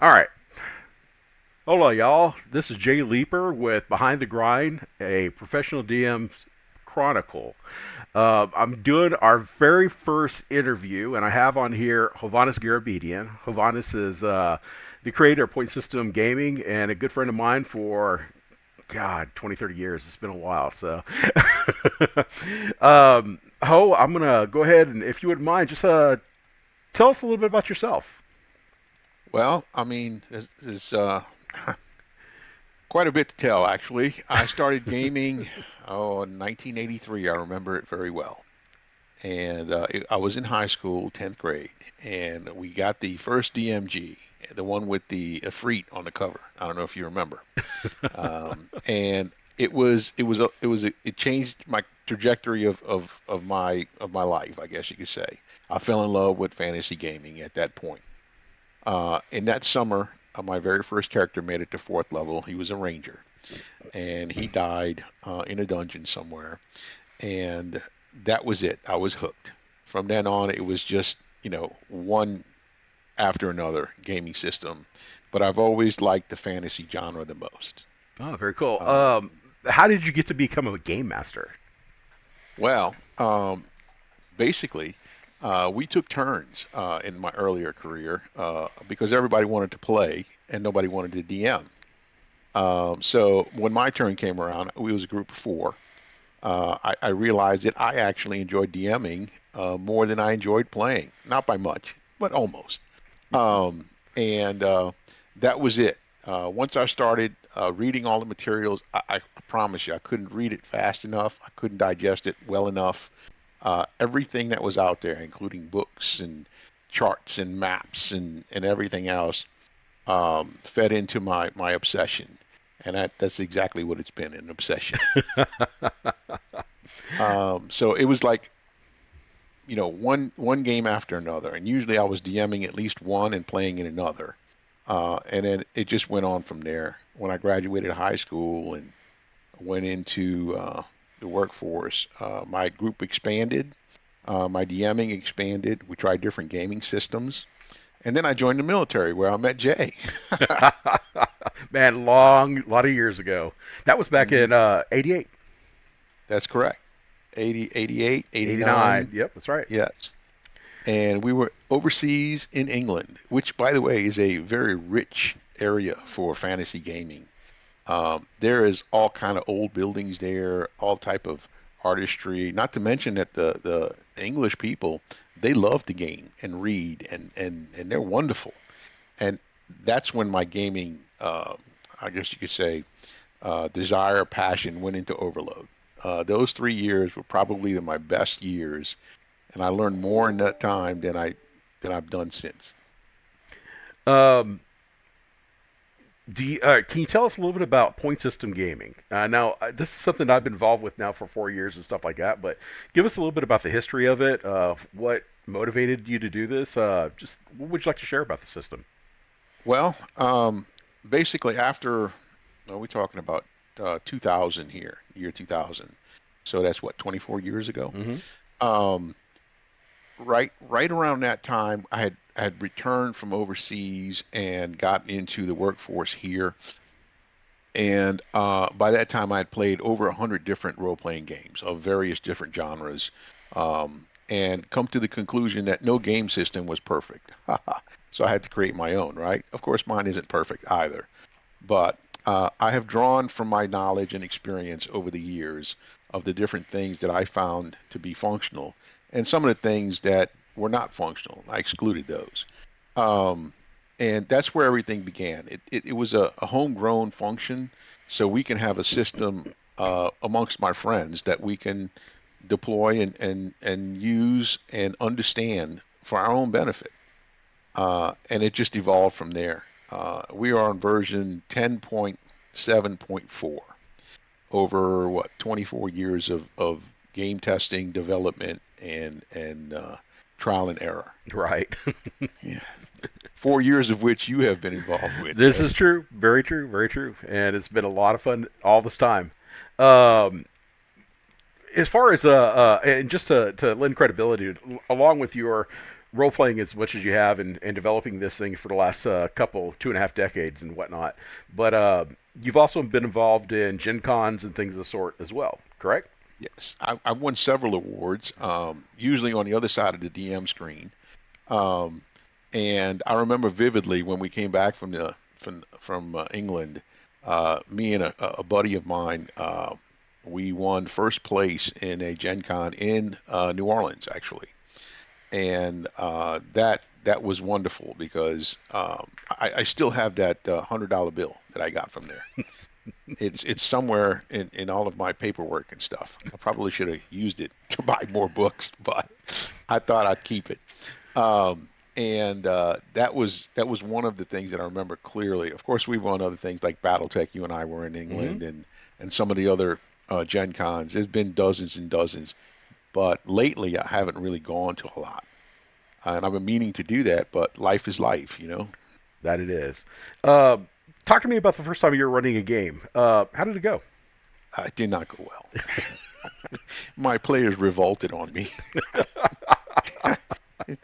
All right. Hola, y'all. This is Jay Leeper with Behind the Grind, a professional DM chronicle. I'm doing our very first interview, and I have on here Hovannes Garabedian. Hovannes is the creator of Point System Gaming and a good friend of mine for, God, 20, 30 years. It's been a while. So, Ho, I'm going to go ahead and, if you wouldn't mind, just tell us a little bit about yourself. Well, I mean, there's quite a bit to tell, actually. I started gaming, in 1983. I remember it very well. And I was in high school, 10th grade, and we got the first DMG, the one with the Efreet on the cover. I don't know if you remember. And it changed my trajectory of my life, I guess you could say. I fell in love with fantasy gaming at that point. In that summer, my very first character made it to fourth level. He was a ranger, and he died in a dungeon somewhere. And that was it. I was hooked. From then on, it was just, one after another gaming system. But I've always liked the fantasy genre the most. Oh, very cool. Um, How did you get to become a game master? well, basically, we took turns in my earlier career because everybody wanted to play and nobody wanted to DM. So when my turn came around, we was a group of four. I realized that I actually enjoyed DMing more than I enjoyed playing. Not by much, but almost. And that was it. Once I started reading all the materials, I promise you, I couldn't read it fast enough. I couldn't digest it well enough. Everything that was out there, including books and charts and maps and everything else, fed into my obsession. And that's exactly what it's been, an obsession. So it was like, one game after another, and usually I was DMing at least one and playing in another, and then it just went on from there. When I graduated high school and went into the workforce, my group expanded, my DMing expanded. We tried different gaming systems, and then I joined the military where I met Jay. Man, long, lot of years ago. That was back Hmm. in 88, That's correct. 80, 88, 89. 89. Yep, that's right. Yes. And we were overseas in England, which, by the way, is a very rich area for fantasy gaming. There is all kind of old buildings there, all type of artistry. Not to mention that the English people, they love to game and read, and they're wonderful. And that's when my gaming, I guess you could say, desire, passion went into overload. Those 3 years were probably my best years, and I learned more in that time than I've done since. Um, can you tell us a little bit about point system gaming? Now, this is something I've been involved with now for 4 years and stuff like that. But give us a little bit about the history of it. What motivated you to do this? Just what would you like to share about the system? Well, basically after, we're talking about 2000 here, year 2000. So that's what, 24 years ago. Mm-hmm. Um, right around that time, I had returned from overseas and got into the workforce here. And by that time, I had played over 100 different role-playing games of various different genres, and come to the conclusion that no game system was perfect. So I had to create my own, right? Of course, mine isn't perfect either, but I have drawn from my knowledge and experience over the years of the different things that I found to be functional, and some of the things that were not functional. I excluded those. Um, and that's where everything began. It was a homegrown function, so we can have a system amongst my friends that we can deploy and use and understand for our own benefit. And it just evolved from there. We are on version 10.7.4 over what 24 years of game testing, development, and trial and error. Right. Yeah. 4 years of which you have been involved with, This Jay. is true. Very true. Very true. And it's been a lot of fun all this time. Um, as far as and just to lend credibility along with your role playing as much as you have and developing this thing for the last couple 2.5 decades and whatnot. But you've also been involved in Gen Cons and things of the sort as well, correct? Yes, I won several awards, usually on the other side of the DM screen. Um, and I remember vividly when we came back from England, me and a buddy of mine, we won first place in a Gen Con in New Orleans, actually, and that was wonderful because I still have that $100 bill that I got from there. It's somewhere in all of my paperwork and stuff. I probably should have used it to buy more books, but I thought I'd keep it. And that was one of the things that I remember clearly. Of course, we've won other things like BattleTech. You and I were in Mm-hmm. England, and some of the other Gen Cons. There's been dozens and dozens, but lately I haven't really gone to a lot, and I've been meaning to do that. But life is life, you know. That it is. Uh, Talk to me about the first time you were running a game. How did it go? It did not go well. My players revolted on me.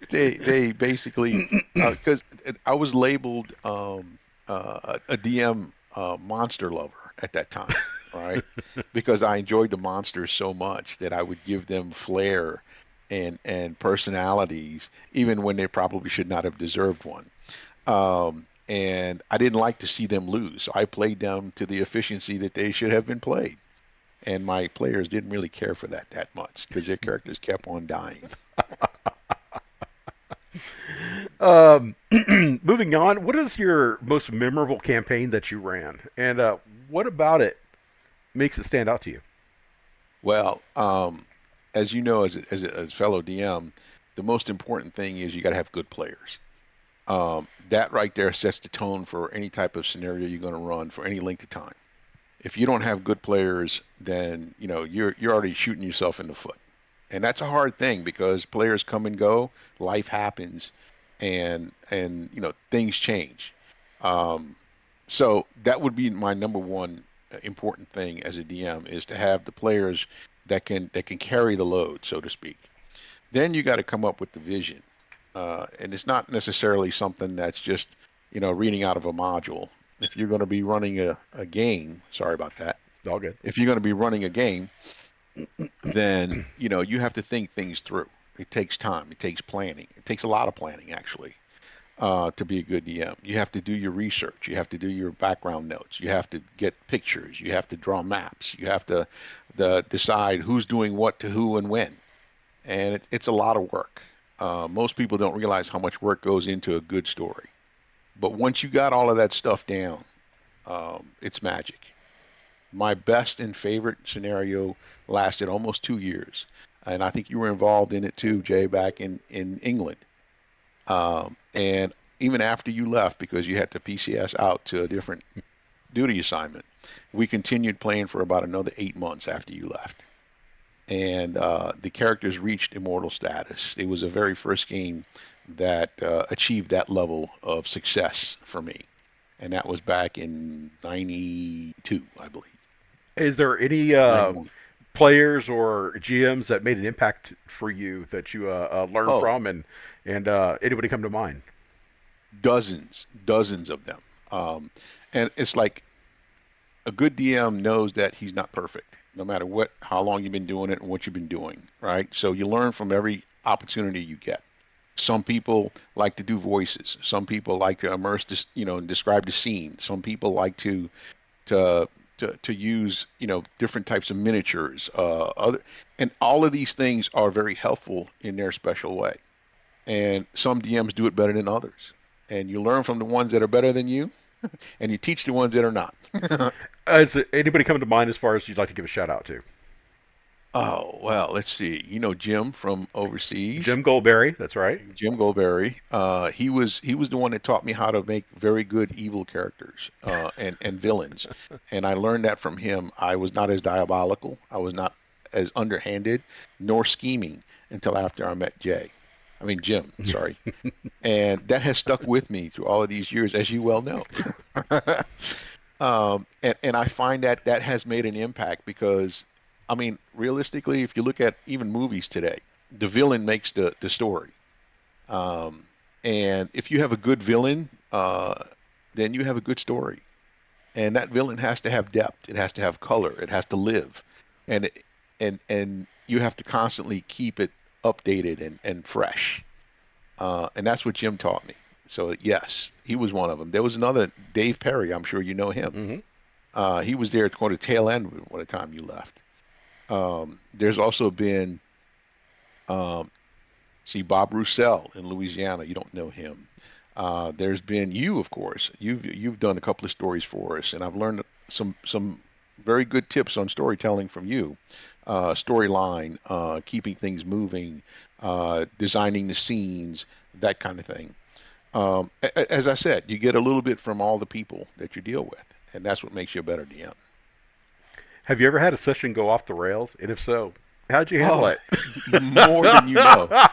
They basically because I was labeled a DM monster lover at that time, right? Because I enjoyed the monsters so much that I would give them flair and personalities, even when they probably should not have deserved one. And I didn't like to see them lose, so I played them to the efficiency that they should have been played. And my players didn't really care for that much because their characters kept on dying. Moving on, what is your most memorable campaign that you ran, and what about it makes it stand out to you? Well, as you know, as a fellow DM, the most important thing is you got to have good players. That right there sets the tone for any type of scenario you're going to run for any length of time. If you don't have good players, then you're already shooting yourself in the foot, and that's a hard thing because players come and go, life happens, and things change. Um, so that would be my number one important thing as a DM is to have the players that can carry the load, so to speak. Then you got to come up with the vision, and it's not necessarily something that's just reading out of a module. If you're going to be running a game, sorry about that. All good. If you're going to be running a game, then you have to think things through. It takes time. It takes planning. It takes a lot of planning, actually, to be a good DM. You have to do your research. You have to do your background notes. You have to get pictures. You have to draw maps. You have to decide who's doing what to who and when. And it's a lot of work. Most people don't realize how much work goes into a good story. But once you got all of that stuff down, it's magic. My best and favorite scenario lasted almost 2 years. And I think you were involved in it too, Jay, back in England. And even after you left, because you had to PCS out to a different duty assignment, we continued playing for about another 8 months after you left. And the characters reached immortal status. It was the very first game that achieved that level of success for me. And that was back in 92, I believe, Is there any 91. players or GMs that made an impact for you that you learned Oh, from, and anybody come to mind? dozens of them. And it's like a good DM knows that he's not perfect, no matter how long you've been doing it and what you've been doing, right? So you learn from every opportunity you get. Some people like to do voices. Some people like to immerse this, and describe the scene. Some people like to to use, different types of miniatures. And all of these things are very helpful in their special way. And some DMs do it better than others. And you learn from the ones that are better than you, and you teach the ones that are not. Is anybody coming to mind as far as you'd like to give a shout out to? Oh, well, let's see. Jim from overseas, Jim Goldberry, that's right. Jim Goldberry. He was the one that taught me how to make very good evil characters and villains, and I learned that from him. I was not as diabolical. I was not as underhanded nor scheming until after I met Jim. Sorry, and that has stuck with me through all of these years, as you well know. And I find that that has made an impact because, I mean, realistically, if you look at even movies today, the villain makes the story. Um, and if you have a good villain, then you have a good story. And that villain has to have depth. It has to have color. It has to live, and and you have to constantly keep it updated and fresh. And that's what Jim taught me. So yes, he was one of them. There was another Dave Perry. I'm sure you know him. Hmm. He was there toward the tail end by the time you left. There's also been um, see Bob Roussel in Louisiana. You don't know him. There's been you, of course. You've done a couple of stories for us, and I've learned some very good tips on storytelling from you. Storyline, keeping things moving, designing the scenes, that kind of thing. As I said, you get a little bit from all the people that you deal with, and that's what makes you a better DM. Have you ever had a session go off the rails? And if so, how'd you handle Oh, it? more than you know.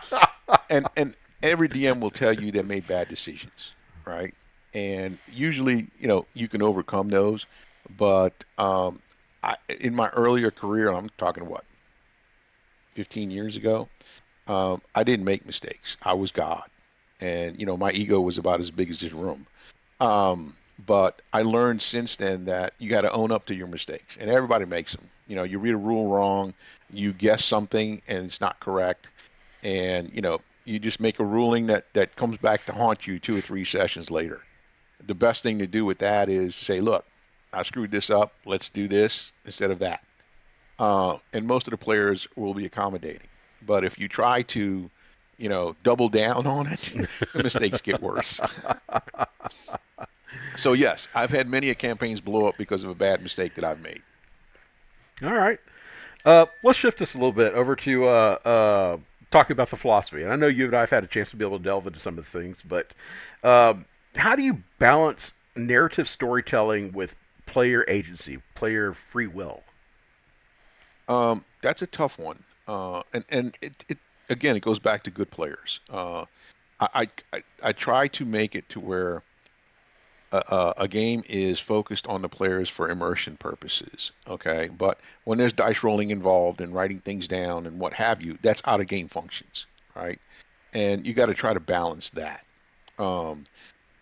And every DM will tell you they made bad decisions, right? And usually, you can overcome those. But in my earlier career, I'm talking what, 15 years ago, I didn't make mistakes. I was God, and my ego was about as big as this room. But I learned since then that you got to own up to your mistakes, and everybody makes them. You read a rule wrong, you guess something, and it's not correct, and you just make a ruling that comes back to haunt you 2 or 3 sessions later. The best thing to do with that is say, look, I screwed this up. Let's do this instead of that. And most of the players will be accommodating. But if you try to, double down on it, the mistakes get worse. So yes, I've had many a campaigns blow up because of a bad mistake that I've made. All right. Let's shift this a little bit over to talking about the philosophy. And I know you and I have had a chance to be able to delve into some of the things, but how do you balance narrative storytelling with player agency, player free will? That's a tough one. And it again, it goes back to good players. I try to make it to where a game is focused on the players for immersion purposes. Okay, but when there's dice rolling involved and writing things down and what have you, that's out of game functions, right? And you got to try to balance that. Um,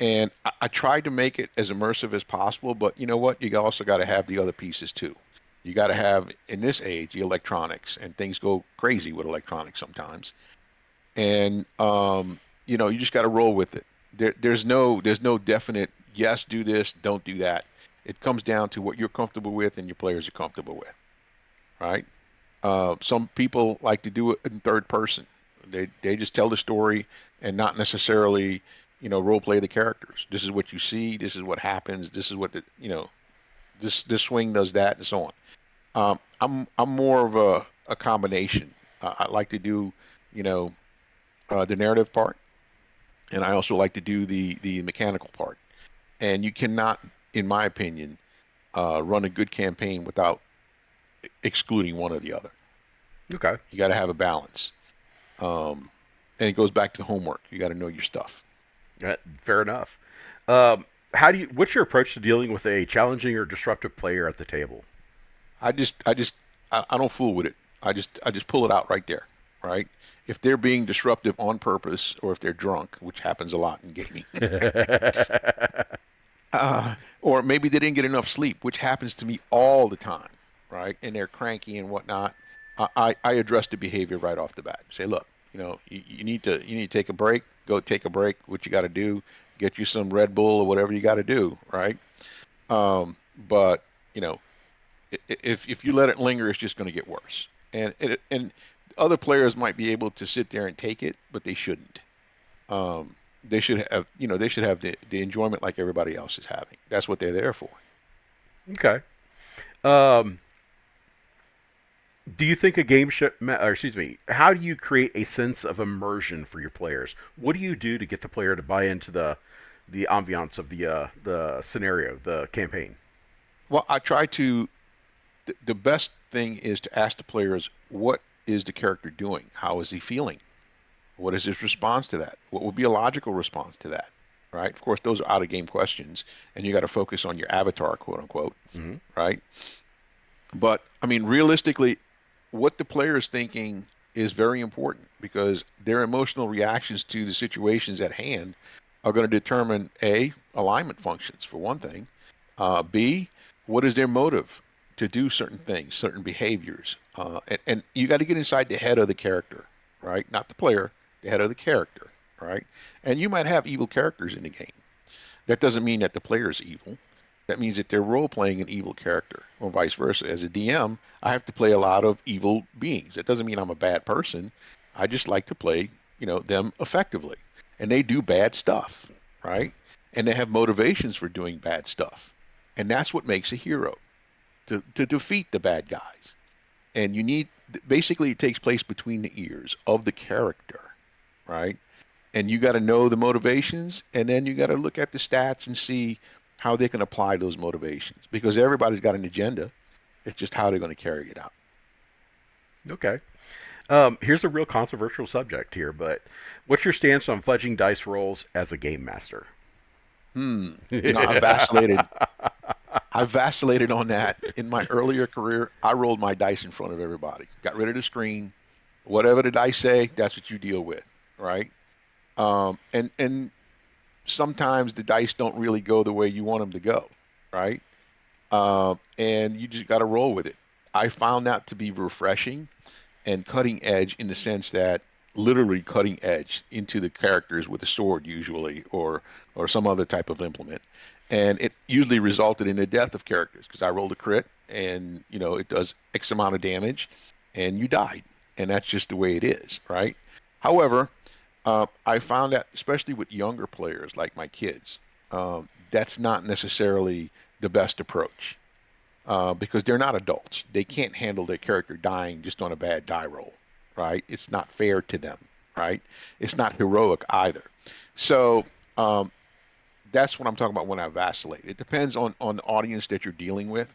and I tried to make it as immersive as possible, but you know what? You also got to have the other pieces too. You got to have, in this age, the electronics, and things go crazy with electronics sometimes. And you just got to roll with it. There's no definite yes, do this, don't do that. It comes down to what you're comfortable with and your players are comfortable with, right? Some people like to do it in third person. They just tell the story and not necessarily role play the characters. This is what you see. This is what happens. This is what this swing does that and so on. I'm more of a combination. I like to do you know the narrative part, and I also like to do the mechanical part. And you cannot, in my opinion, run a good campaign without excluding one or the other. Okay. You got to have a balance. Um, and it goes back to homework. You got to know your stuff. Fair enough. How do you? What's your approach to dealing with a challenging or disruptive player at the table? I don't fool with it. I just pull it out right there, right? If they're being disruptive on purpose, or if they're drunk, which happens a lot in gaming, or maybe they didn't get enough sleep, which happens to me all the time, right? And they're cranky and whatnot. I address the behavior right off the bat. Say, look, you need to take a break. Go take a break. What you got to do? Get you some Red Bull or whatever you got to do, right? But you know, if you let it linger, it's just going to get worse. And other players might be able to sit there and take it, but they shouldn't. They should have the enjoyment like everybody else is having. That's what they're there for. Okay. Um, do you think a game should, or excuse me, how do you create a sense of immersion for your players? What do you do to get the player to buy into the ambiance of the scenario, the campaign? Well, I try to. The best thing is to ask the players, what is the character doing? How is he feeling? What is his response to that? What would be a logical response to that? Right? Of course, those are out of game questions, and you got to focus on your avatar, quote unquote. Hmm. Right? But I mean, realistically, what the player is thinking. is very important because their emotional reactions to the situations at hand are going to determine A, alignment functions for one thing, B, what is their motive to do certain things, certain behaviors, and you got to get inside the head of the character, right? Not the player, the head of the character, right? And you might have evil characters in the game. That doesn't mean that the player is evil. That means that they're role playing an evil character, or vice versa. As a DM, I have to play a lot of evil beings. That doesn't mean I'm a bad person. I just like to play, them effectively, and they do bad stuff, right? And they have motivations for doing bad stuff, and that's what makes a hero to defeat the bad guys. And you need basically it takes place between the ears of the character, right? And you got to know the motivations, and then you got to look at the stats and see how they can apply those motivations because everybody's got an agenda. It's just how they're going to carry it out. Okay. Here's a real controversial subject here, but what's your stance on fudging dice rolls as a game master? I've vacillated. I've vacillated on that. In my earlier career, I rolled my dice in front of everybody. Got rid of the screen. Whatever the dice say, that's what you deal with, right? And sometimes the dice don't really go the way you want them to go, right? And you just got to roll with it. I found that to be refreshing and cutting edge in the sense that literally cutting edge into the characters with a sword usually or some other type of implement. And it usually resulted in the death of characters because I rolled a crit and it does X amount of damage and you died. And that's just the way it is, right? However, I found that especially with younger players like my kids, that's not necessarily the best approach because they're not adults. They can't handle their character dying just on a bad die roll, right? It's not fair to them, right? It's not heroic either. So that's what I'm talking about when I vacillate. It depends on the audience that you're dealing with.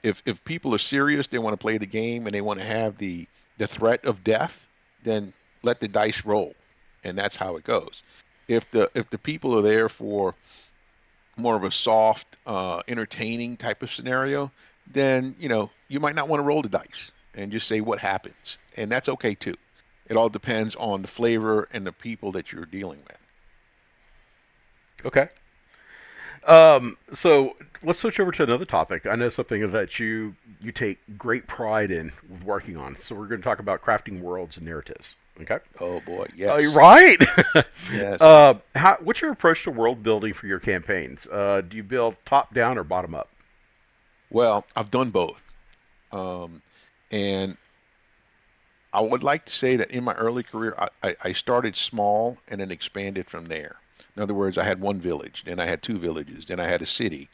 If people are serious, they want to play the game and they want to have the threat of death, then let the dice roll, and that's how it goes. If the people are there for more of a soft, entertaining type of scenario, then you might not want to roll the dice and just say what happens, and that's okay too. It all depends on the flavor and the people that you're dealing with. Okay. So let's switch over to another topic. I know something that you take great pride in working on. So we're going to talk about crafting worlds and narratives. Okay. Oh boy, yes, Right. yes. What's your approach to world building for your campaigns? Do you build top down or bottom up? Well, I've done both, um, and I would like to say that in my early career, I started small and then expanded from there. In other words, I had one village, then I had two villages, then I had a city,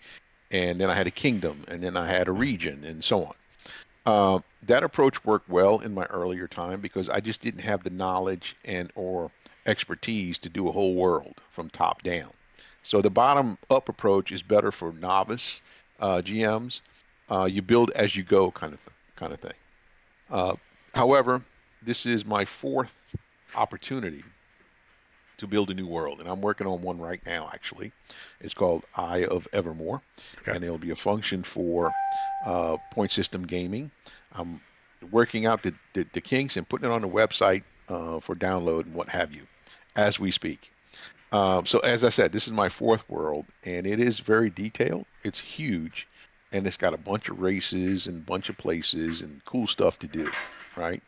and then I had a kingdom, and then I had a region, and so on. That approach worked well in my earlier time because I just didn't have the knowledge and or expertise to do a whole world from top down. So the bottom up approach is better for novice GMs. You build as you go kind of thing. Uh, However, this is my fourth opportunity to build a new world, and I'm working on one right now. Actually, it's called Eye of Evermore, Okay. and it'll be a function for point system gaming. I'm working out the kinks and putting it on the website for download and what have you, as we speak. So as I said, this is my fourth world, and it is very detailed. It's huge, and it's got a bunch of races and a bunch of places and cool stuff to do, right?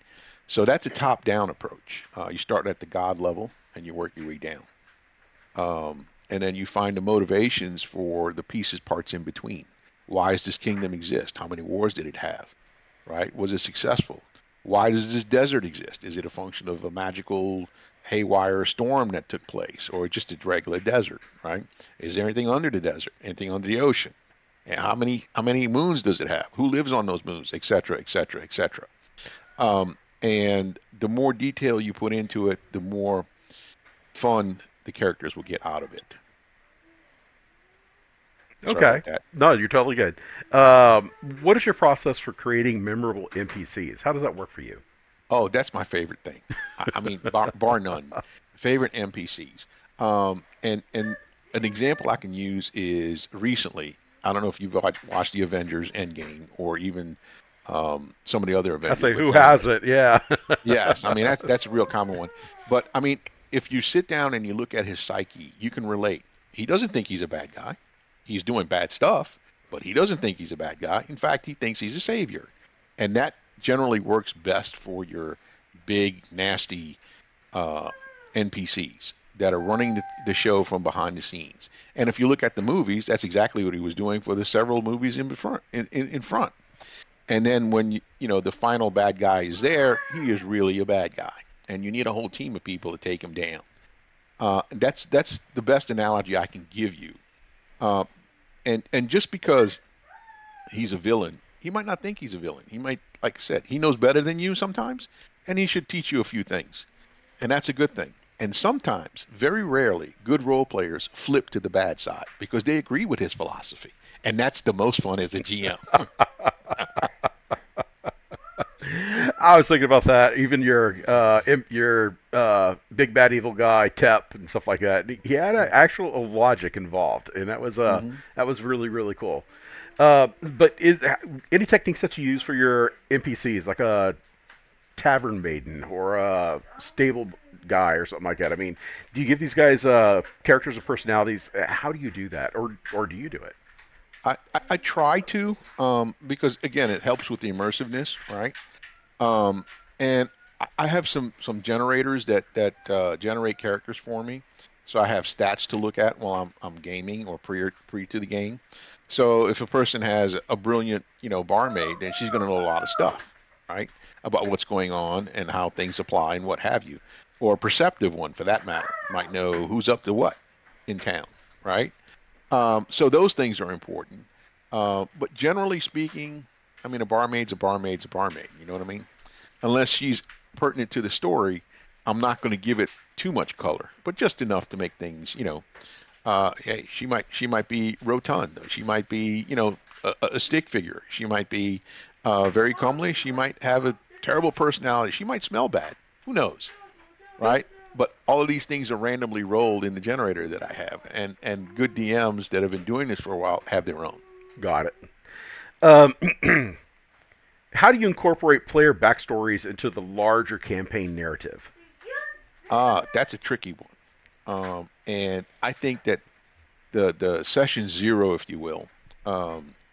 So that's a top-down approach. You start at the God level and you work your way down, and then you find the motivations for the pieces, parts in between. Why does this kingdom exist? How many wars did it have? Right? Was it successful? Why does this desert exist? Is it a function of a magical haywire storm that took place, or just a regular desert? Right? Is there anything under the desert? Anything under the ocean? And how many moons does it have? Who lives on those moons? Et cetera, et cetera, et cetera. And the more detail you put into it, the more fun the characters will get out of it. Sorry Okay. about that. No, you're totally good. What is your process for creating memorable NPCs? How does that work for you? Oh, that's my favorite thing. I mean, bar none. Favorite NPCs. And an example I can use is recently. I don't know if you've watched the Avengers Endgame or even Some of the other I Avengers say, with who Thanos. hasn't? Yeah. Yes, I mean that's a real common one. But I mean, if you sit down and you look at his psyche, you can relate. He doesn't think he's a bad guy. He's doing bad stuff, but he doesn't think he's a bad guy. In fact, he thinks he's a savior. And that generally works best for your big, nasty uh, NPCs that are running the show from behind the scenes. And if you look at the movies, that's exactly what he was doing for the several movies in front. In front. And then when the final bad guy is there, he is really a bad guy, and you need a whole team of people to take him down. That's the best analogy I can give you. Uh, and just because he's a villain, he might not think he's a villain. He might, like I said, he knows better than you sometimes, and he should teach you a few things, and that's a good thing. And sometimes, very rarely, good role players flip to the bad side because they agree with his philosophy, and that's the most fun as a GM. I was thinking about that. Even your big bad evil guy Tep and stuff like that. He had an actual logic involved, and Hmm. that was really really cool. But is any techniques that you use for your NPCs, like a tavern maiden or a stable guy or something like that? I mean, do you give these guys characters and personalities? How do you do that, or do you do it? I try to because again it helps with the immersiveness, right? Um, and I have some generators that generate characters for me. So I have stats to look at while I'm gaming or pre to the game. So if a person has a brilliant, barmaid, then she's going to know a lot of stuff, right? About what's going on and how things apply and what have you. Or a perceptive one for that matter might know who's up to what in town, right? So those things are important. But generally speaking, I mean, a barmaid's a barmaid's a barmaid. You know what I mean? Unless she's pertinent to the story, I'm not going to give it too much color, but just enough to make things, hey, she might be rotund. She might be, a stick figure. She might be very comely. She might have a terrible personality. She might smell bad. Who knows, right? But all of these things are randomly rolled in the generator that I have, and good DMs that have been doing this for a while have their own. Got it. Um, how do you incorporate player backstories into the larger campaign narrative? That's a tricky one. And I think that the session zero, if you will,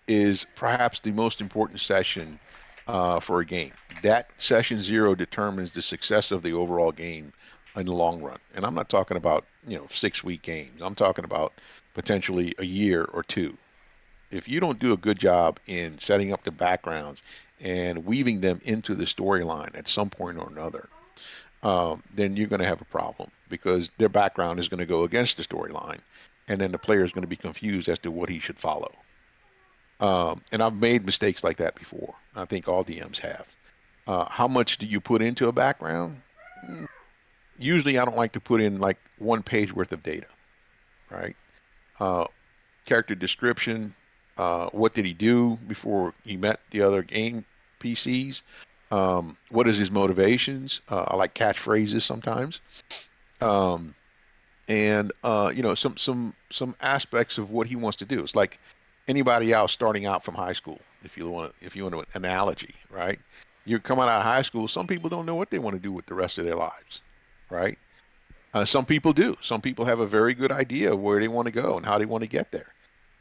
is perhaps the most important session for a game. That session zero determines the success of the overall game in the long run. And I'm not talking about 6-week games. I'm talking about potentially a year or two. If you don't do a good job in setting up the backgrounds and weaving them into the storyline at some point or another, then you're going to have a problem because their background is going to go against the storyline, and then the player is going to be confused as to what he should follow. And I've made mistakes like that before. I think all DMs have. How much do you put into a background? Mm, Usually, I don't like to put in like 1 page worth of data, right? Uh, Character description. What did he do before he met the other game PCs? What is his motivations? I like catchphrases sometimes. Um, and some aspects of what he wants to do. It's like anybody else starting out from high school. If you want an analogy, right? You're coming out of high school. Some people don't know what they want to do with the rest of their lives, right? Some people do. Some people have a very good idea of where they want to go and how they want to get there,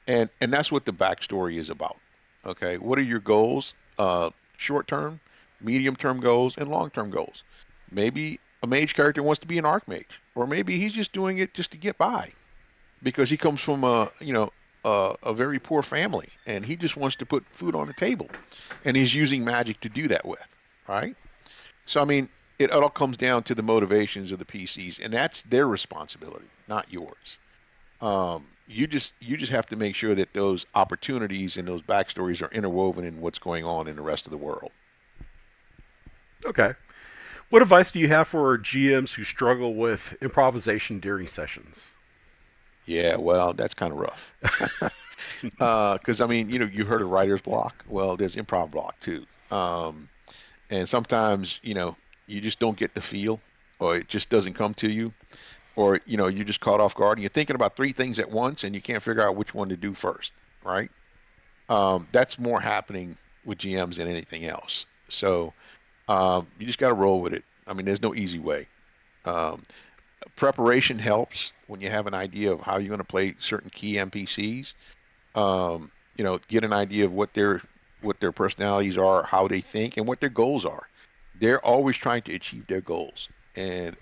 and that's what the backstory is about. Okay, what are your goals? Short term, medium term goals, and long term goals. Maybe a mage character wants to be an archmage, or maybe he's just doing it just to get by because he comes from a very poor family and he just wants to put food on the table, and he's using magic to do that with, right? So I mean, it all comes down to the motivations of the PCs, and that's their responsibility, not yours. You just have to make sure that those opportunities and those backstories are interwoven in what's going on in the rest of the world. Okay. What advice do you have for GMs who struggle with improvisation during sessions? Yeah, well, that's kind of rough. Because I mean, you heard of writer's block. Well, there's improv block too. And sometimes, you just don't get the feel, or it just doesn't come to you, or you're just caught off guard, and you're thinking about three things at once, and you can't figure out which one to do first, right? That's more happening with GMs than anything else. So you just got to roll with it. I mean, there's no easy way. Um, Preparation helps when you have an idea of how you're going to play certain key NPCs. Get an idea of what their personalities are, how they think, and what their goals are. They're always trying to achieve their goals. And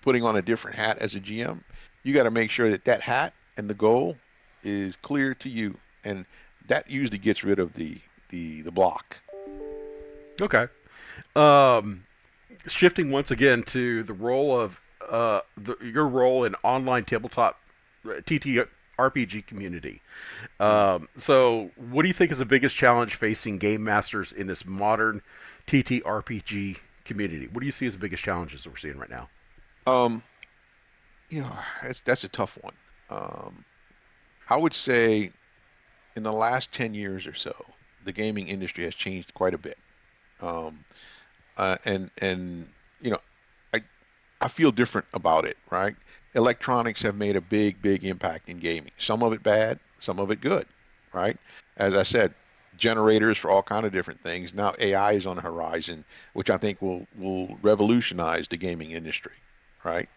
putting on a different hat as a GM, you got to make sure that that hat and the goal is clear to you, and that usually gets rid of the block. Okay. Um, Shifting once again to the role of your role in online tabletop TTRPG community. Mm. So, what do you think is the biggest challenge facing game masters in this modern TTRPG community? What do you see as the biggest challenges that we're seeing right now? Um, that's a tough one. Um, I would say in the last 10 years or so, the gaming industry has changed quite a bit. Um, and you know, I I feel different about it, right? Electronics have made a big impact in gaming. Some of it bad, some of it good, right? As I said, generators for all kind of different things. Now AI is on the horizon, which I think will revolutionize the gaming industry, right?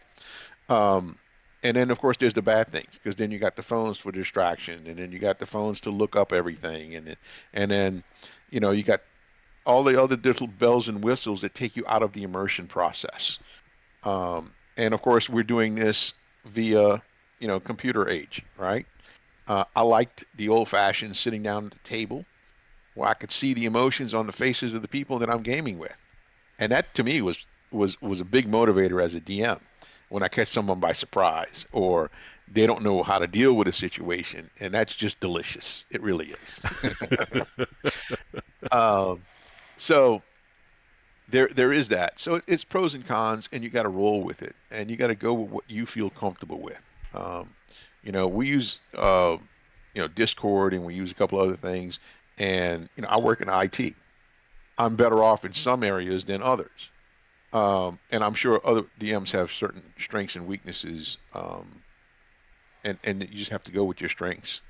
Um, and then of course there's the bad things because then you got the phones for distraction, and then you got the phones to look up everything, and then you got all the other little bells and whistles that take you out of the immersion process. And of course, we're doing this via, computer age, right? I liked the old-fashioned sitting down at the table where I could see the emotions on the faces of the people that I'm gaming with, and that to me was a big motivator as a DM. When I catch someone by surprise, or they don't know how to deal with a situation, and that's just delicious. It really is. um, so there is that. So it's pros and cons, and you got to roll with it, and you got to go with what you feel comfortable with. Um, we use Discord, and we use a couple other things, and I work in IT. I'm better off in some areas than others, and I'm sure other DMs have certain strengths and weaknesses, and you just have to go with your strengths.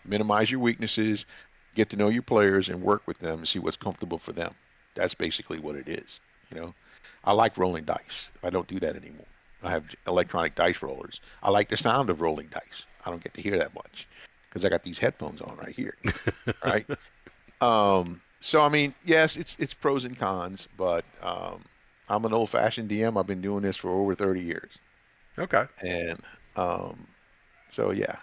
Minimize your weaknesses, get to know your players, and work with them and see what's comfortable for them. That's basically what it is. You know, I like rolling dice. I don't do that anymore. I have electronic dice rollers. I like the sound of rolling dice. I don't get to hear that much because I got these headphones on right here. Right. So I mean, yes, it's pros and cons, but I'm an old-fashioned DM. I've been doing this for over 30 years, Okay. and um, so yeah.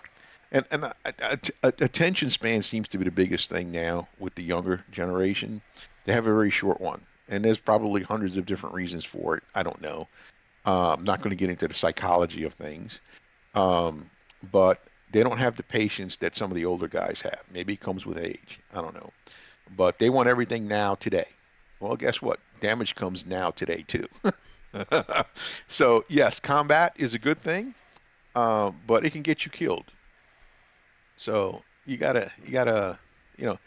Attention span seems to be the biggest thing now with the younger generation. They have a very short one, and there's probably hundreds of different reasons for it. I don't know. I'm not going to get into the psychology of things, um, but they don't have the patience that some of the older guys have. Maybe it comes with age. I don't know, but they want everything now today. Well, guess what? Damage comes now today too. So yes, combat is a good thing, but it can get you killed. So you gotta, you know,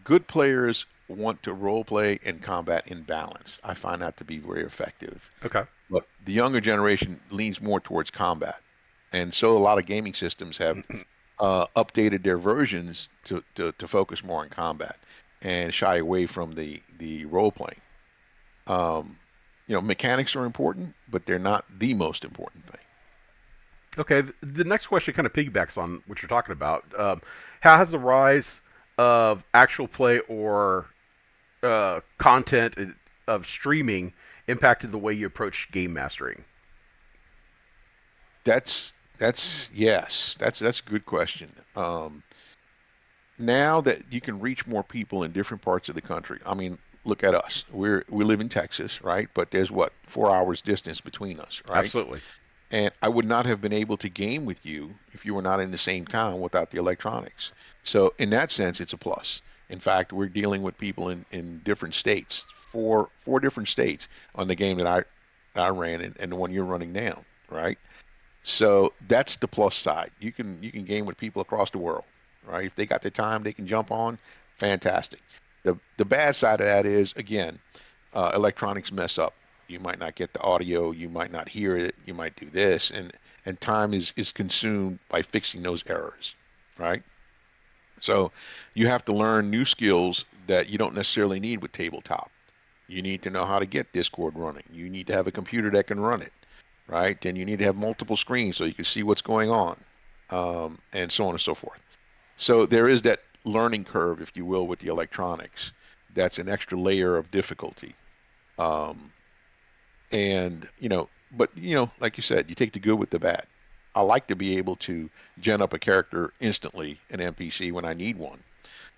good players want to role play and combat in balance. I find that to be very effective. Okay. But the younger generation leans more towards combat, and so a lot of gaming systems have updated their versions to focus more on combat and shy away from the role playing. Um, Mechanics are important, but they're not the most important thing. Okay. The next question kind of piggybacks on what you're talking about. How has the rise of actual play or content of streaming impacted the way you approach game mastering? That's yes, that's a good question. Now that you can reach more people in different parts of the country. I mean, look at us. We live in Texas, right? But there's what, 4 hours distance between us, right? Absolutely. And I would not have been able to game with you if you were not in the same town without the electronics. So in that sense, it's a plus. In fact, we're dealing with people in different states, four different states on the game that I ran and the one you're running now, right? So that's the plus side. You can game with people across the world, right? If they got the time, they can jump on. Fantastic. The bad side of that is again, electronics mess up. You might not get the audio, you might not hear it, you might do this, and time is consumed by fixing those errors, right? So you have to learn new skills that you don't necessarily need with tabletop. You need to know how to get Discord running. You need to have a computer that can run it, right? Then you need to have multiple screens so you can see what's going on, and so on and so forth. So there is that learning curve, if you will, with the electronics. That's an extra layer of difficulty. Um, and but like you said, you take the good with the bad. I like to be able to gen up a character instantly, an NPC when I need one,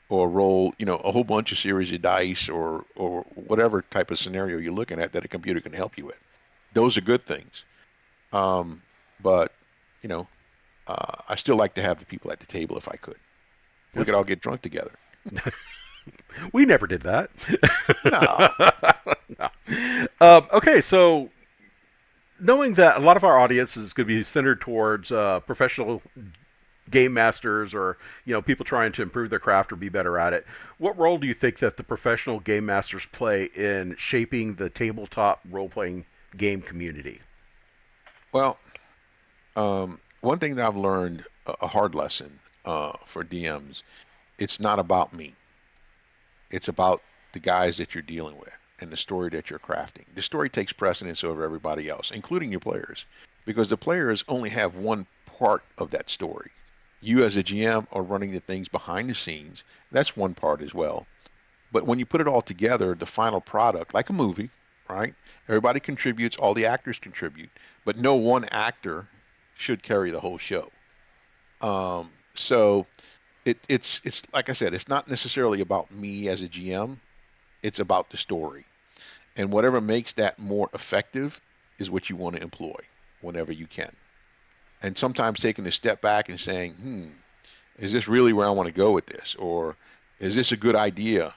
or roll, a whole bunch of series of dice, or whatever type of scenario you're looking at that a computer can help you with. Those are good things. Um, but you know, I still like to have the people at the table if I could. We Yes. could all get drunk together. We never did that. No. Okay, so knowing that a lot of our audience is going to be centered towards professional game masters or people trying to improve their craft or be better at it, what role do you think that the professional game masters play in shaping the tabletop role playing game community? Well, one thing that I've learned, a hard lesson for DMs, it's not about me. It's about the guys that you're dealing with and the story that you're crafting. The story takes precedence over everybody else, including your players, because the players only have one part of that story. You, as a GM, are running the things behind the scenes. That's one part as well. But when you put it all together, the final product, like a movie, right? Everybody contributes, all the actors contribute, but no one actor should carry the whole show. So it's like I said, it's not necessarily about me as a GM. It's about the story, and whatever makes that more effective is what you want to employ whenever you can. And sometimes taking a step back and saying, is this really where I want to go with this, or is this a good idea?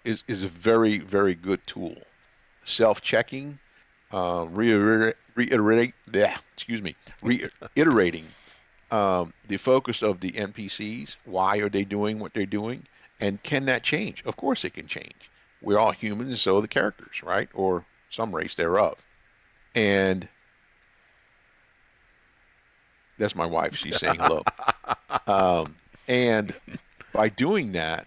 Is a very very good tool. Self-checking, reiterate, yeah, excuse me, reiterating the focus of the NPCs. Why are they doing what they're doing? And can that change? Of course it can change. We're all humans, and so are the characters, right? Or some race thereof. And that's my wife. She's saying hello. Um, and by doing that,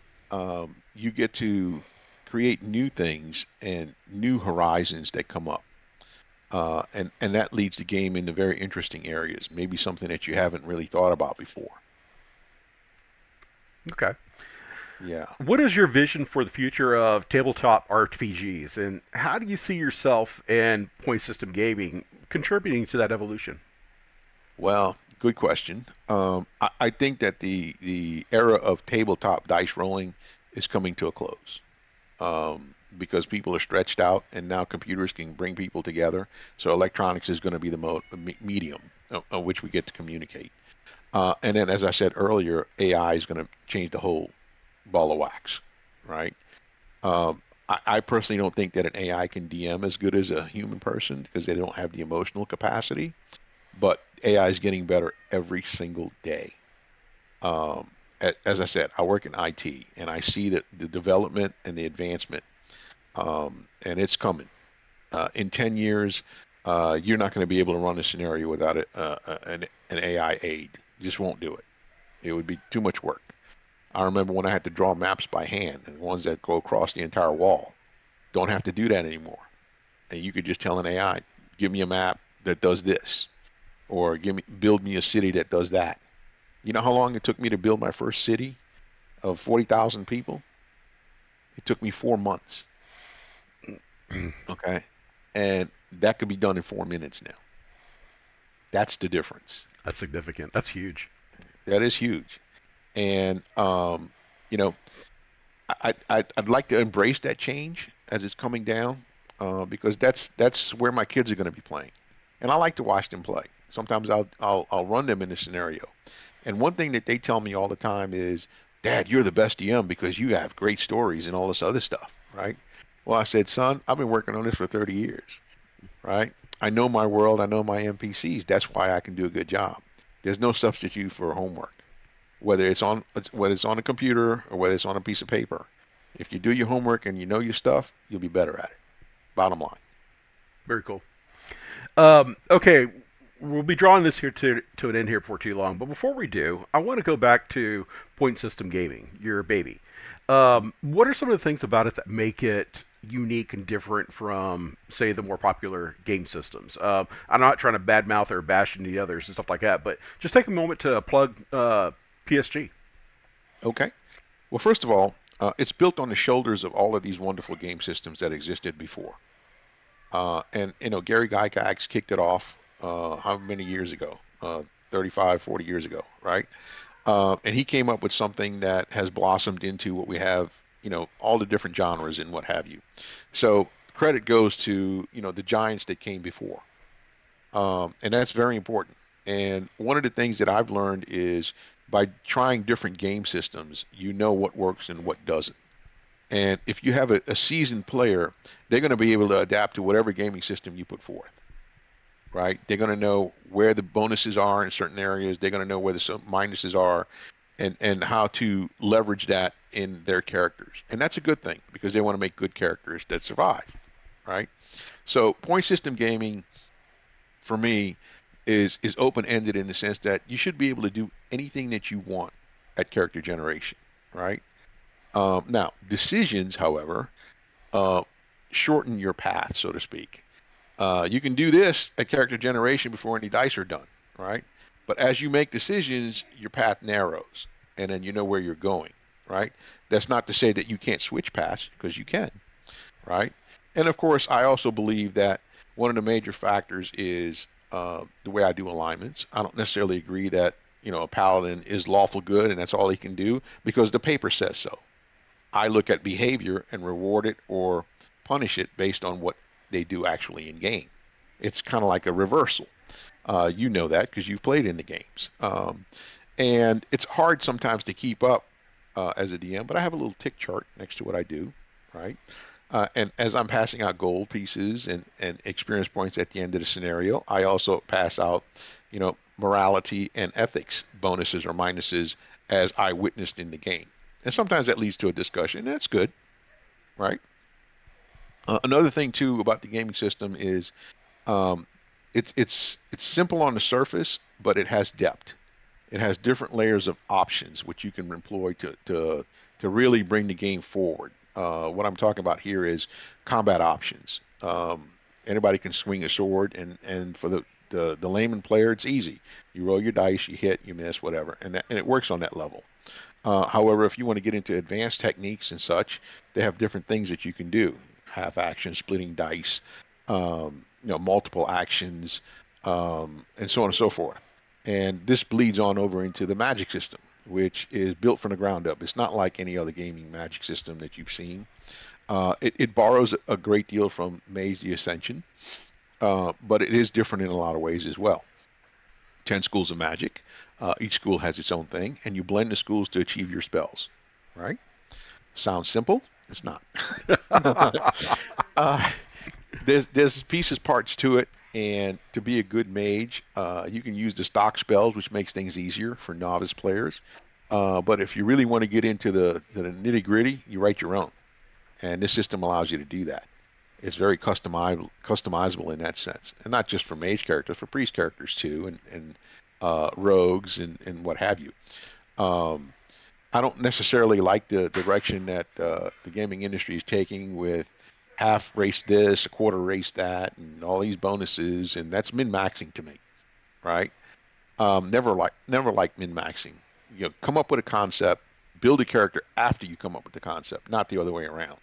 you get to create new things and new horizons that come up. And that leads the game into very interesting areas, maybe something that you haven't really thought about before. Okay. Yeah. What is your vision for the future of tabletop RPGs, and how do you see yourself and point system gaming contributing to that evolution? Well, good question. I think that the era of tabletop dice rolling is coming to a close, because people are stretched out, and now computers can bring people together. So electronics is going to be the medium on which we get to communicate. And then, as I said earlier, AI is going to change the whole ball of wax, right? I personally don't think that an AI can DM as good as a human person because they don't have the emotional capacity. But AI is getting better every single day. Um, as I said, I work in IT, and I see that the development and the advancement, and it's coming. In 10 years, you're not going to be able to run a scenario without an AI aid. You just won't do it. It would be too much work. I remember when I had to draw maps by hand, and ones that go across the entire wall. Don't have to do that anymore. And you could just tell an AI, give me a map that does this, or build me a city that does that. You know how long it took me to build my first city of 40,000 people? It took me 4 months. Okay. And that could be done in 4 minutes now. That's the difference. That's significant. That's huge. That is huge. And, you know, I'd like to embrace that change as it's coming down, because that's where my kids are going to be playing. And I like to watch them play. Sometimes I'll run them in a scenario. And one thing that they tell me all the time is, Dad, you're the best DM because you have great stories and all this other stuff, right? Well, I said, son, I've been working on this for 30 years, right? I know my world, I know my NPCs. That's why I can do a good job. There's no substitute for homework, whether it's on a computer or whether it's on a piece of paper. If you do your homework and you know your stuff, you'll be better at it. Bottom line. Very cool. Okay, we'll be drawing this here to an end here before too long. But before we do, I want to go back to point system gaming, your baby. What are some of the things about it that make it unique and different from, say, the more popular game systems? I'm not trying to badmouth or bash any others and stuff like that, but just take a moment to plug PSG. Okay. Well, first of all, it's built on the shoulders of all of these wonderful game systems that existed before. And Gary Gygax kicked it off how many years ago? 35, 40 years ago, right? And he came up with something that has blossomed into what we have, all the different genres and what have you. So credit goes to, the giants that came before. And that's very important. And one of the things that I've learned is by trying different game systems, you know what works and what doesn't. And if you have a seasoned player, they're going to be able to adapt to whatever gaming system you put forth, right? They're going to know where the bonuses are in certain areas. They're going to know where the minuses are, and how to leverage that in their characters. And that's a good thing because they want to make good characters that survive, right? So point system gaming for me is open ended in the sense that you should be able to do anything that you want at character generation, right? Now decisions, however, uh, shorten your path, so to speak. You can do this at character generation before any dice are done, right? But as you make decisions, your path narrows, and then you know where you're going, right? That's not to say that you can't switch paths, because you can, right? And of course, I also believe that one of the major factors is the way I do alignments. I don't necessarily agree that a paladin is lawful good and that's all he can do because the paper says so. I look at behavior and reward it or punish it based on what they do actually in game. It's kind of like a reversal. You know that because you've played in the games. And it's hard sometimes to keep up as a DM, but I have a little tick chart next to what I do, right? And as I'm passing out gold pieces and experience points at the end of the scenario, I also pass out, morality and ethics bonuses or minuses as I witnessed in the game. And sometimes that leads to a discussion. And that's good, right? Another thing too about the gaming system is um, it's simple on the surface, but it has depth. It has different layers of options which you can employ to really bring the game forward. What I'm talking about here is combat options. Anybody can swing a sword, and for the layman player, it's easy. You roll your dice, you hit, you miss, whatever, and it works on that level. However, if you want to get into advanced techniques and such, they have different things that you can do. Half action, splitting dice, multiple actions, and so on and so forth. And this bleeds on over into the magic system, which is built from the ground up. It's not like any other gaming magic system that you've seen. It borrows a great deal from Mage the Ascension, but it is different in a lot of ways as well. 10 schools of magic. Each school has its own thing, and you blend the schools to achieve your spells, right? Sounds simple? It's not. uh, there's pieces, parts to it, and to be a good mage, you can use the stock spells, which makes things easier for novice players. But if you really want to get into the nitty gritty, you write your own, and this system allows you to do that. It's very customizable in that sense, and not just for mage characters, for priest characters too, and rogues and what have you. Um, I don't necessarily like the direction that the gaming industry is taking with half race this, a quarter race that, and all these bonuses, and that's min maxing to me, right? Never like min maxing. Come up with a concept, build a character after you come up with the concept, not the other way around.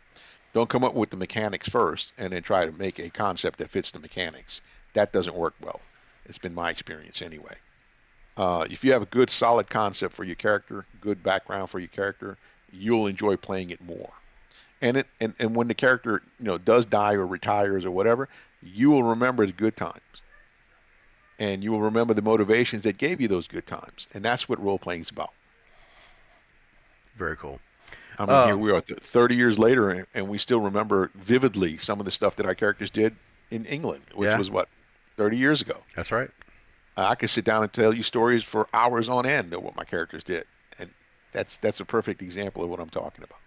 Don't come up with the mechanics first and then try to make a concept that fits the mechanics. That doesn't work well. It's been my experience anyway. If you have a good solid concept for your character, good background for your character, you'll enjoy playing it more. And when the character does die or retires or whatever, you will remember the good times, and you will remember the motivations that gave you those good times, and that's what role playing is about. Very cool. I mean, here Um, we are, 30 years later, and we still remember vividly some of the stuff that our characters did in England, which yeah, was what 30 years ago. that's right. I could sit down and tell you stories for hours on end of what my characters did, and that's a perfect example of what I'm talking about.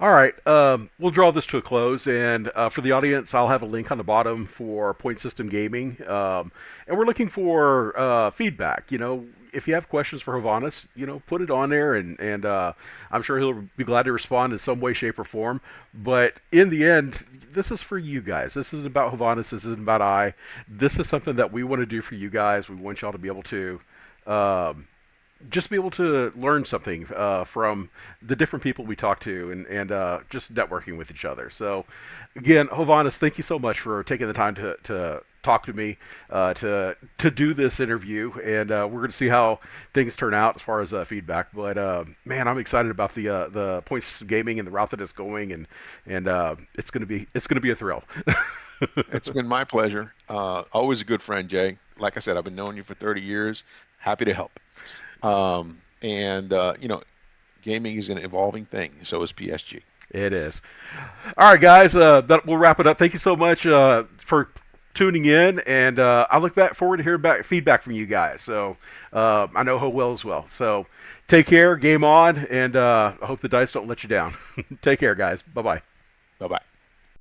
All right, we'll draw this to a close, and for the audience, I'll have a link on the bottom for Point System Gaming, and we're looking for feedback. If you have questions for Hovannes, put it on there, and I'm sure he'll be glad to respond in some way, shape, or form. But in the end, this is for you guys. This isn't about Hovannes. This isn't about I. This is something that we want to do for you guys. We want y'all to be able to. Um, just be able to learn something from the different people we talk to and just networking with each other. So, again, Hovannes, thank you so much for taking the time to talk to me to do this interview, and we're going to see how things turn out as far as feedback. But man, I'm excited about the point system gaming and the route that it's going, and it's going to be a thrill. It's been my pleasure. Always a good friend, Jay. Like I said, I've been knowing you for 30 years. Happy to help. And gaming is an evolving thing. So is PSG. It is. All right, guys. We'll wrap it up. Thank you so much for tuning in, and I look back forward to hearing back feedback from you guys. So I know Ho will as well. So take care, game on, and I hope the dice don't let you down. Take care, guys. Bye bye. Bye bye.